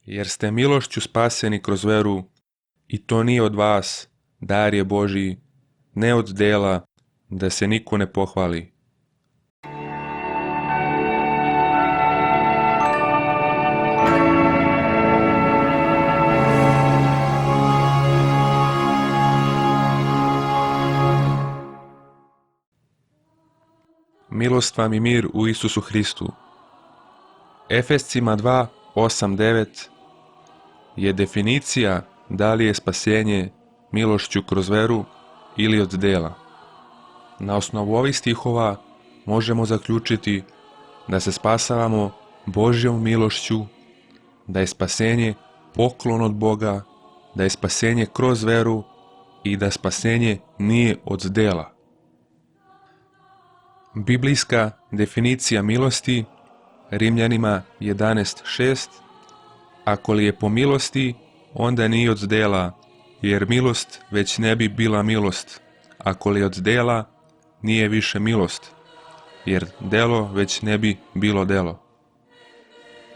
Jer ste milošću spaseni kroz veru, i to nije od vas, dar je Božji, ne od dela, da se niko ne pohvali. Milost vam i mir u Isusu Hristu. Efescima 2, 8, 9 je definicija da li je spasenje milošću kroz veru ili od dela. Na osnovu ovih stihova možemo zaključiti da se spasavamo Božjom milošću, da je spasenje poklon od Boga, da je spasenje kroz veru i da spasenje nije od dela. Biblijska definicija milosti, Rimljanima 11.6: ako li je po milosti, onda nije od dela, jer milost već ne bi bila milost. Ako li od dela, nije više milost, jer delo već ne bi bilo delo.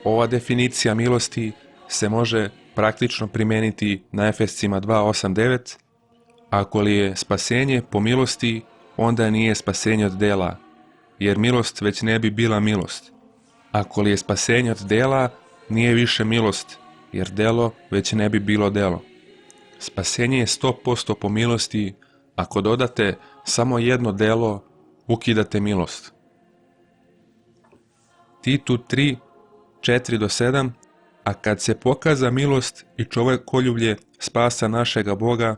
Ova definicija milosti se može praktično primijeniti na Efescima 2.8.9: ako li je spasenje po milosti, onda nije spasenje od dela, jer milost već ne bi bila milost. Ako li je spasenje od dela, nije više milost, jer delo već ne bi bilo delo. Spasenje je 100% po milosti. Ako dodate samo jedno delo, ukidate milost. Titu 3, 4-7: a kad se pokaza milost i čovekoljublje spasa našega Boga,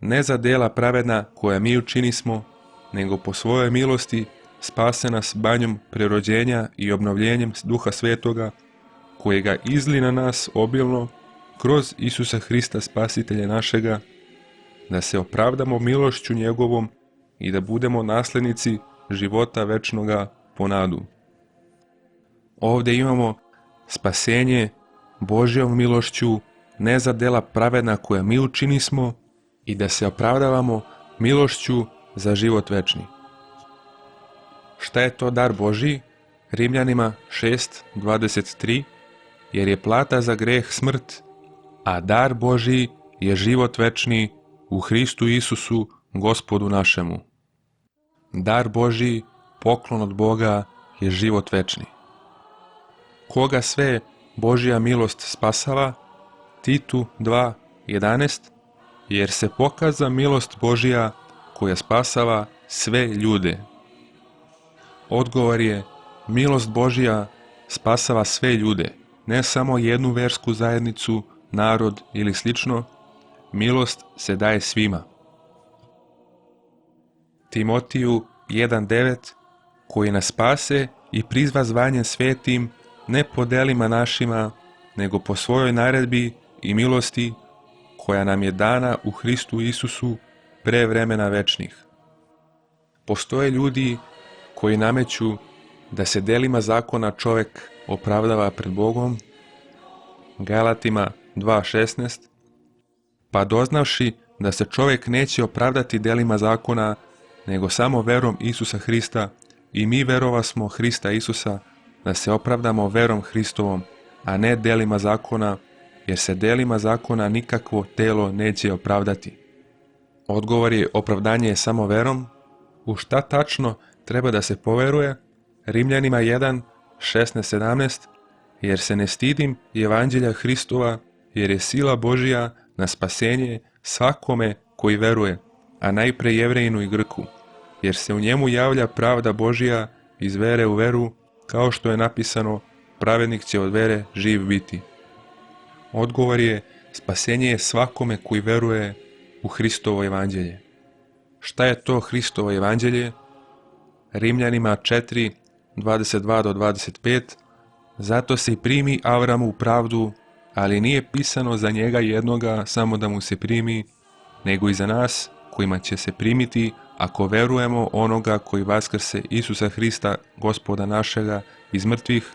ne za dela pravedna koja mi učinismo, nego po svojoj milosti spase nas banjom prerođenja i obnovljenjem Duha Svetoga, kojega izli na nas obilno kroz Isusa Hrista Spasitelja našega, da se opravdamo milošću njegovom i da budemo naslednici života večnoga po nadu. Ovdje imamo spasenje Božjom milošću, ne za dela pravedna koja mi učinismo, i da se opravdavamo milošću za život večni. Šta je to dar Božji? Rimljanima 6.23: jer je plata za greh smrt, a dar Božji je život večni u Hristu Isusu, Gospodu našemu. Dar Božji, poklon od Boga, je život večni. Koga sve Božja milost spasava? Titu 2.11: jer se pokaza milost Božja koja spasava sve ljude. Odgovor je: milost Božja spasava sve ljude, ne samo jednu versku zajednicu, narod ili slično. Milost se daje svima. Timotiju 1.9: koji nas spase i prizva zvanjem svetim, ne po delima našima, nego po svojoj naredbi i milosti, koja nam je dana u Hristu Isusu pre vremena večnih. Postoje ljudi koji nameću da se delima zakona čovek opravdava pred Bogom, Galatima 2.16: pa doznavši da se čovek neće opravdati delima zakona, nego samo verom Isusa Hrista, i mi verovasmo Hrista Isusa, da se opravdamo verom Hristovom, a ne delima zakona, jer se delima zakona nikakvo telo neće opravdati. Odgovor je: opravdanje je samo verom. U šta tačno treba da se poveruje? Rimljanima 1.16-17: jer se ne stidim evanđelja Hristova, jer je sila Božja na spasenje svakome koji veruje, a najpre Jevrejinu i Grku, jer se u njemu javlja pravda Božja iz vere u veru, kao što je napisano: pravednik će od vere živ biti. Odgovor je: spasenje je svakome koji veruje u Hristovo evanđelje. Šta je to Hristovo evanđelje? Rimljanima 4.22-25: zato se i primi Avramu u pravdu, ali nije pisano za njega jednoga samo da mu se primi, nego i za nas kojima će se primiti ako verujemo onoga koji vaskrse Isusa Hrista, Gospoda našega, iz mrtvih,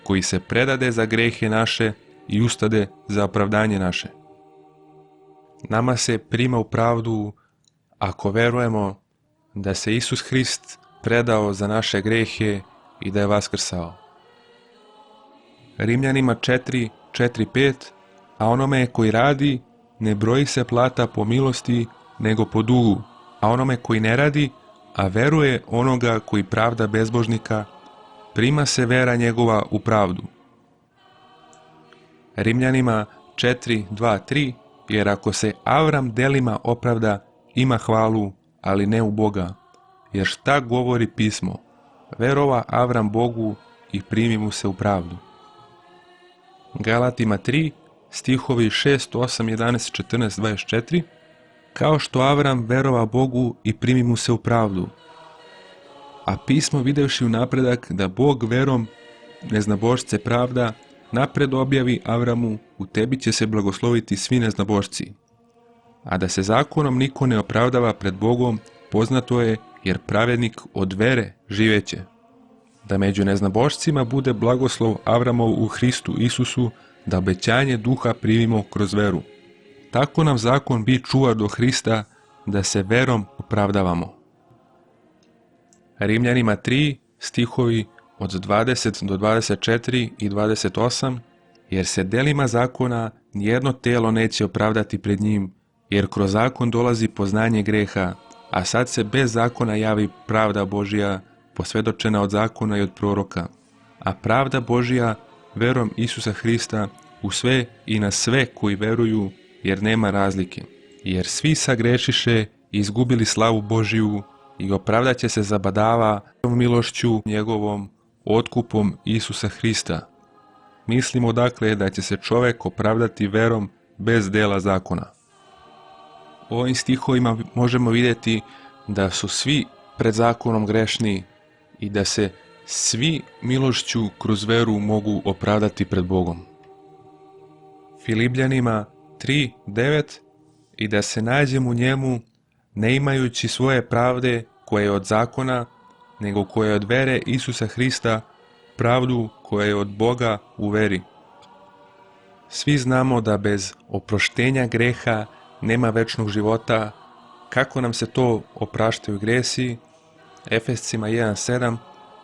koji se predade za grehe naše i ustade za opravdanje naše. Nama se prima u pravdu ako verujemo da se Isus Hrist predao za naše grehe i da je vaskrsao. Rimljanima 4:5, a onome koji radi, ne broji se plata po milosti, nego po dugu, a onome koji ne radi, a veruje onoga koji pravda bezbožnika, prima se vera njegova u pravdu. Rimljanima 4:2-3, jer ako se Avram delima opravda, ima hvalu, ali ne u Boga. Jer šta govori pismo? Verova Avram Bogu i primi mu se u pravdu. Galatima 3, stihovi 6, 8, 11, 14, 24, kao što Avram verova Bogu i primi mu se u pravdu. A pismo videvši u napredak da Bog verom neznabošce pravda, napred objavi Avramu, u tebi će se blagosloviti svi neznabošci. A da se zakonom niko ne opravdava pred Bogom, poznato je, jer pravednik od vere živeće. Da među neznabošcima bude blagoslov Avramov u Hristu Isusu, da obećanje duha primimo kroz veru. Tako nam zakon bi čuva do Hrista, da se verom opravdavamo. Rimljanima 3, stihovi od 20 do 24 i 28, jer se delima zakona nijedno telo neće opravdati pred njim, jer kroz zakon dolazi poznanje greha, a sad se bez zakona javi pravda Božja, posvjedočena od zakona i od proroka. A pravda Božja verom Isusa Hrista u sve i na sve koji veruju, jer nema razlike. Jer svi sagrešiše i izgubili slavu Božiju i opravdaće se zabadava milošću njegovom otkupom Isusa Hrista. Mislimo dakle da će se čovjek opravdati verom bez dela zakona. U ovim stihovima možemo vidjeti da su svi pred zakonom grešni i da se svi milošću kroz veru mogu opravdati pred Bogom. Filipljanima 3:9, i da se nađemo u njemu, ne imajući svoje pravde koje je od zakona, nego koje je od vere Isusa Hrista, pravdu koja je od Boga u veri. Svi znamo da bez oproštenja greha nema večnog života. Kako nam se to opraštaju gresi? Efescima 1:7,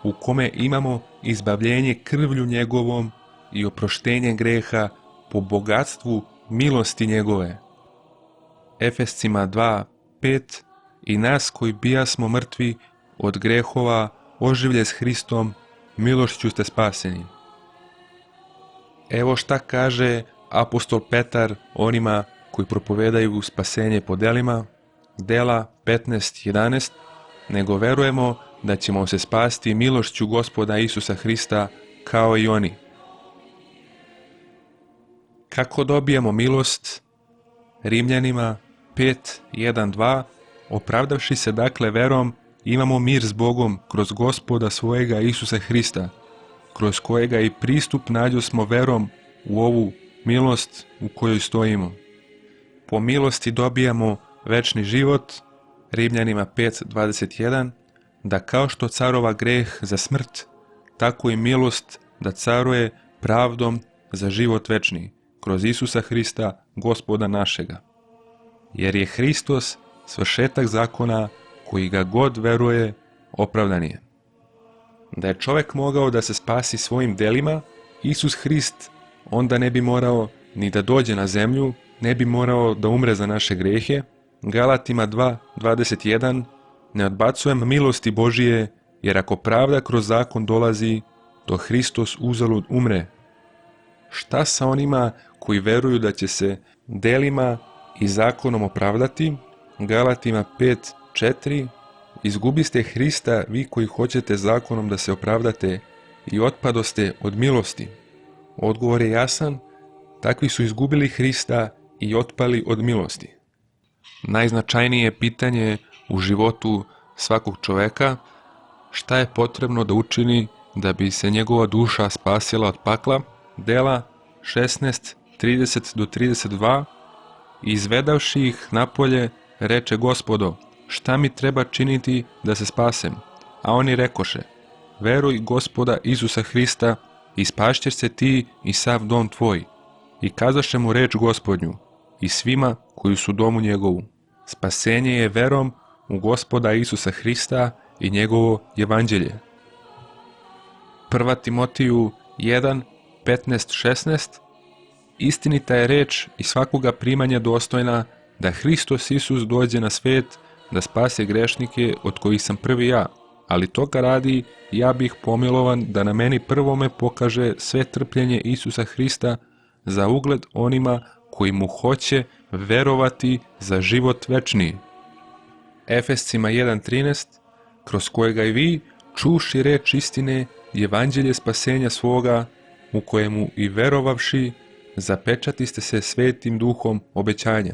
u kome imamo izbavljenje krvlju njegovom i oproštenje greha po bogatstvu milosti njegove. Efescima 2:5, i nas koji bijasmo mrtvi od grehova oživlje s Hristom, milošću ste spaseni. Evo šta kaže apostol Petar onima koji propovedaju spasenje po delima, dela 15:11, nego verujemo da ćemo se spasti milošću Gospoda Isusa Hrista kao i oni. Kako dobijemo milost? Rimljanima 5:1-2, opravdavši se dakle verom, imamo mir s Bogom kroz Gospoda svojega Isusa Hrista, kroz kojega i pristup nađosmo verom u ovu milost u kojoj stojimo. Po milosti dobijamo večni život, Rimljanima 5:21, da kao što carova greh za smrt, tako i milost da caruje pravdom za život večni, kroz Isusa Hrista, Gospoda našega. Jer je Hristos svršetak zakona, koji ga god veruje, opravdan je. Da je čovjek mogao da se spasi svojim delima, Isus Hrist onda ne bi morao ni da dođe na zemlju, ne bi morao da umre za naše grehe. Galatima 2:21, ne odbacujem milosti Božije, jer ako pravda kroz zakon dolazi, to Hristos uzalud umre. Šta sa onima koji veruju da će se delima i zakonom opravdati? Galatima 5:4, izgubiste Hrista vi koji hoćete zakonom da se opravdate i otpadoste od milosti. Odgovor je jasan, takvi su izgubili Hrista i otpali od milosti. Najznačajnije pitanje u životu svakog čoveka, šta je potrebno da učini da bi se njegova duša spasila od pakla? Dela 16:30-32, izvedavši ih napolje, reče Gospodo, šta mi treba činiti da se spasem? A oni rekoše, veruj Gospoda Isusa Hrista i spašćeš se ti i sav dom tvoj. I kazaše mu reč Gospodnju i svima koji su u domu njegovu. Spasenje je verom u Gospoda Isusa Hrista i njegovo evanđelje. 1. Timotiju 1:15-16, Istinita je reč i svakoga primanja dostojna da Hristos Isus dođe na svet da spase grešnike od kojih sam prvi ja, ali toga radi ja bih pomilovan da na meni prvome pokaže sve trpljenje Isusa Hrista za ugled onima koji mu hoće verovati za život večni. Efescima 1.13, kroz kojega i vi, čuvši reč istine i evanđelje spasenja svoga, u kojemu i verovavši, zapečatiste se svetim duhom obećanja.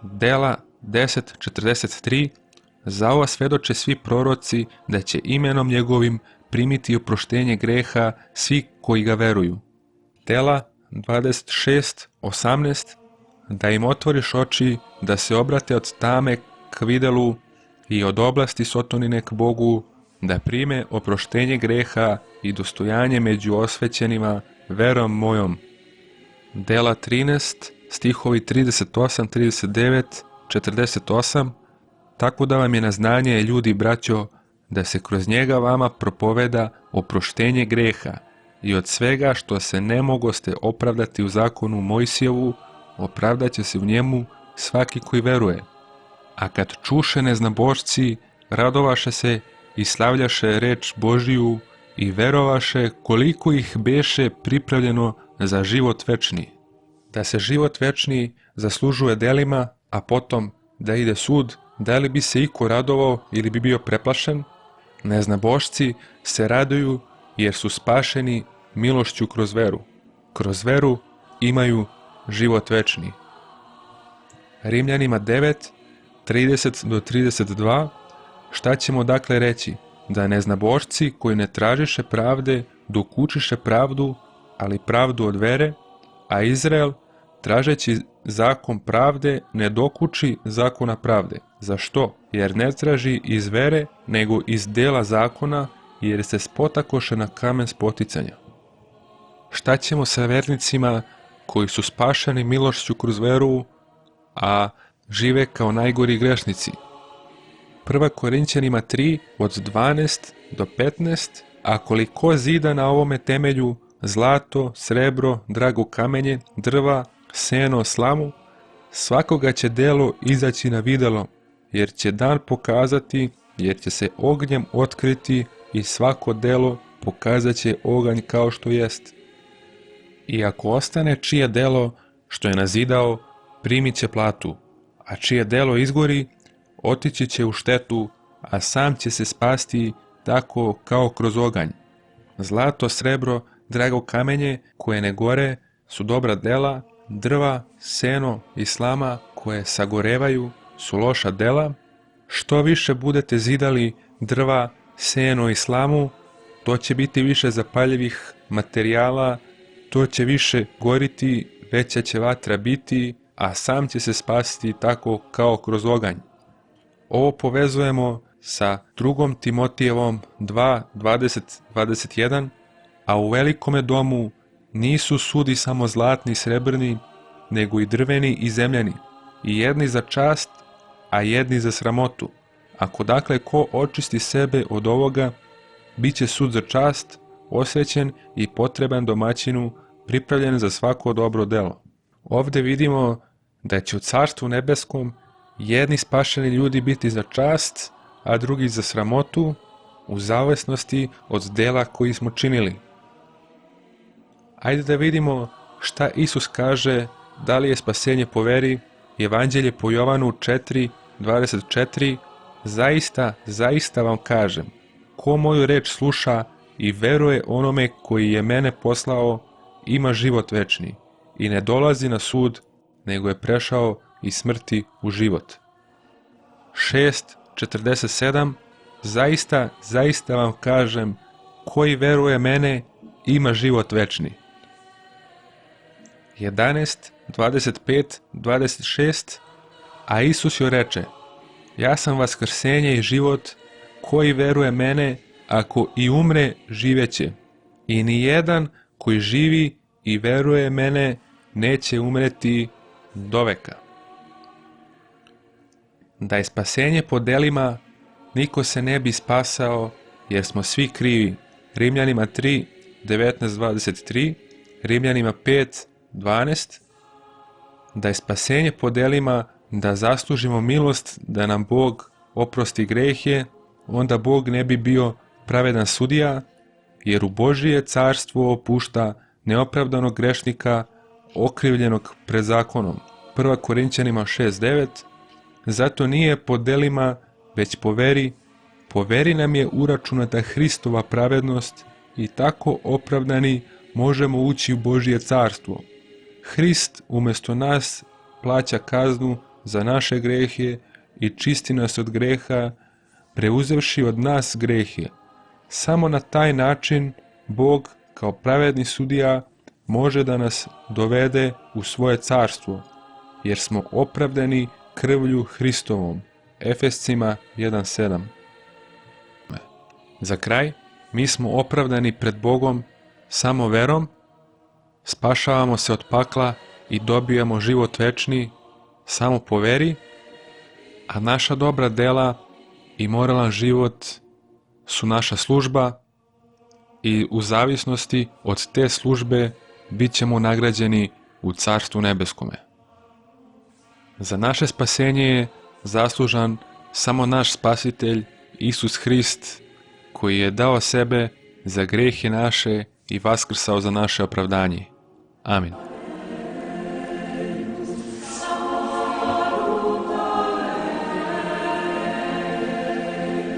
Dela 10.43, za ova svedoče svi proroci da će imenom njegovim primiti oproštenje greha svi koji ga veruju. Dela 26.18, da im otvoriš oči, da se obrate od tame k videlu i od oblasti sotonine k Bogu, da prime oproštenje greha i dostojanje među osvećenima verom mojom. Dela 13, stihovi 38, 39, 48, tako da vam je na znanje, ljudi braćo, da se kroz njega vama propoveda oproštenje greha i od svega što se ne mogoste opravdati u zakonu Mojsijevu, opravdaće se u njemu svaki koji veruje. A kad čuše neznabošci, radovaše se i slavljaše reč Božiju i verovaše koliko ih beše pripravljeno za život večni. Da se život večni zaslužuje delima, a potom da ide sud, da li bi se iko radovao ili bi bio preplašen? Neznabošci se raduju jer su spašeni milošću kroz veru. Kroz veru imaju život večni. Rimljanima 9, 30 do 32, šta ćemo dakle reći? Da neznabošci koji ne tražiše pravde dokučiše pravdu, ali pravdu od vere, a Izrael, tražeći zakon pravde, ne dokuči zakona pravde. Zašto? Jer ne traži iz vere, nego iz dela zakona, jer se spotakoše na kamen spoticanja. Šta ćemo sa vernicima koji su spašeni milošću kroz veru, a žive kao najgori grešnici? 1. Korinćanima 3 od 12 do 15, a koliko zida na ovome temelju, zlato, srebro, drago kamenje, drva, seno, slamu, svakoga će delo izaći na videlo, jer će dan pokazati, jer će se ognjem otkriti i svako delo pokazat će oganj kao što jest. I ako ostane čije delo što je nazidao, primit će platu, a čije delo izgori, otići će u štetu, a sam će se spasti tako kao kroz oganj. Zlato, srebro, drago kamenje koje ne gore su dobra dela, drva, seno i slama koje sagorevaju su loša dela. Što više budete zidali drva, seno i slamu, to će biti više zapaljivih materijala, to će više goriti, veća će vatra biti, a sam će se spasti tako kao kroz oganj. Ovo povezujemo sa 2. Timotijevom 2, 20, 21, a u velikome domu nisu sudi samo zlatni i srebrni, nego i drveni i zemljani, i jedni za čast, a jedni za sramotu. Ako dakle ko očisti sebe od ovoga, bit će sud za čast, osvećen i potreban domaćinu, pripravljen za svako dobro delo. Ovde vidimo da će u Carstvu nebeskom jedni spašeni ljudi biti za čast, a drugi za sramotu, u zavisnosti od dela koji smo činili. Ajde da vidimo šta Isus kaže, da li je spasenje po veri. Evanđelje po Jovanu 4:24, zaista, zaista vam kažem, ko moju reč sluša i veruje onome koji je mene poslao, ima život večni i ne dolazi na sud, nego je prešao iz smrti u život. 6:47, zaista, zaista vam kažem, koji veruje mene, ima život večni. 11:25, 26, a Isus joj reče, ja sam vaskrsenje i život, koji veruje mene, ako i umre, živeće, i nijedan koji živi i veruje mene, neće umreti doveka. Da je spasenje po delima, niko se ne bi spasao, jer smo svi krivi. Rimljanima 3, 19-23, Rimljanima 5, 12. Da je spasenje po delima da zaslužimo milost da nam Bog oprosti grehe, onda Bog ne bi bio pravedan sudija, jer u Božije carstvo opušta neopravdanog grešnika, okrivljenog pred zakonom. 1. Korinćanima 6.9. Zato nije po delima, već po veri. Po veri nam je uračunata Hristova pravednost i tako opravdani možemo ući u Božje carstvo. Hrist umjesto nas plaća kaznu za naše grehe i čisti nas od greha, preuzevši od nas grehe. Samo na taj način Bog kao pravedni sudija može da nas dovede u svoje carstvo, jer smo opravdani krvlju Hristovom. Efescima 1.7. Za kraj, mi smo opravdani pred Bogom samo verom, spašavamo se od pakla i dobijamo život večni samo po veri, a naša dobra dela i moralan život su naša služba i u zavisnosti od te službe bit ćemo nagrađeni u Carstvu nebeskome. Za naše spasenje je zaslužan samo naš Spasitelj Isus Hrist, koji je dao sebe za grehe naše i vaskrsao za naše opravdanje. Amin.